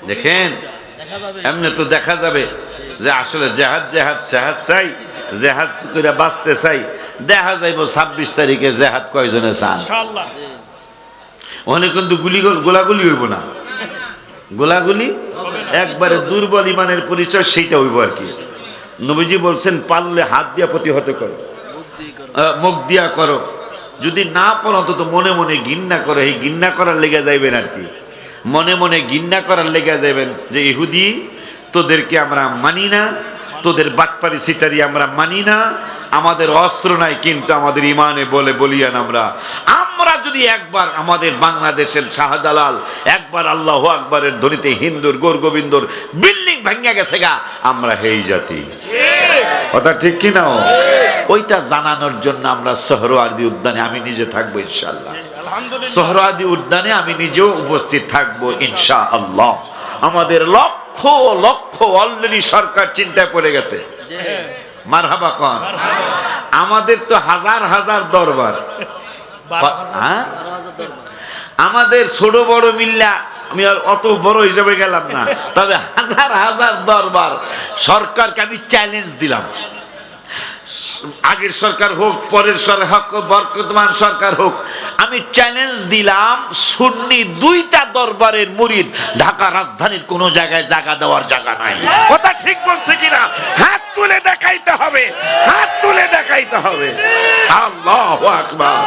দেখেন এমনি তো দেখা যাবে যে আসলে জেহাদ জেহাদ জেহাদ চাই, জেহাদ করে বাঁচতে চাই। দেখা যাইব 26 তারিখে জেহাদ কয়জনে চান। ওখানে কিন্তু গোলাগুলি হইব না, গোলাগুলি একবারে দুর্বল ইমানের পরিচয়, সেইটা হইব আর কি। নবীজি বলছেন পারলে হাত দিয়া প্রতিহত করো, মুখ দিয়া করো, যদি না পারো তো মনে মনে ঘৃণা করো। এই ঘৃণা করার লেগে যাইবেন আর কি, মনে মনে ঘৃণা করার লেগে যাবেন যে ইহুদি তোদেরকে আমরা মানি না, তোদের বাটপারি সিটারি আমরা মানি না, আমাদের অস্ত্র নাই কিন্তু আমাদের ইমানে বলে বলিয়ান আমরা। আমরা যদি একবার আমাদের বাংলাদেশের শাহজালাল একবার আল্লাহু আকবারের ধ্বনিতে হিন্দুর গোরগোবিন্দর বিল্ডিং ভাঙিয়া গেছে গা, আমরা হেই জাতি, কথা ঠিক কি না? ওইটা জানানোর জন্য আমরা সোহরাওয়ার্দী উদ্যানে আমি নিজে থাকবো ইনশাআল্লাহ। সোহরাওয়ার্দী উদ্যানে আমি নিজেও উপস্থিত থাকবো ইনশাআল্লাহ। আমাদের লক্ষ লক্ষ অলরেডি সরকার চিন্তায় পড়ে গেছে, মারহাবা কোন। আমাদের তো হাজার হাজার দরবার, আমাদের ছোট বড় মিল্লা, আমি আর অত বড় হিসাবে গেলাম না, তবে হাজার হাজার দরবার। সরকারকে আমি চ্যালেঞ্জ দিলাম, আগের সরকার হোক পরের সরকার হোক বর্তমান সরকার হোক, আমি চ্যালেঞ্জ দিলাম সুন্নি 2টা দরবারের মুরিদ ঢাকা রাজধানীর কোন জায়গায় জায়গা দেওয়ার জায়গা নাই। কথা ঠিক বলছে কিনা? হাত তুলে দেখাইতে হবে, হাত তুলে দেখাইতে হবে। আল্লাহু আকবার,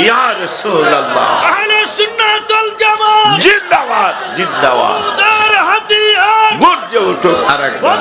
ইয়া রাসূলুল্লাহ, আহলে সুন্নাত ওয়াল জামাত জিন্দাবাদ জিন্দাবাদ, গর্জে উঠুক আরেকবার।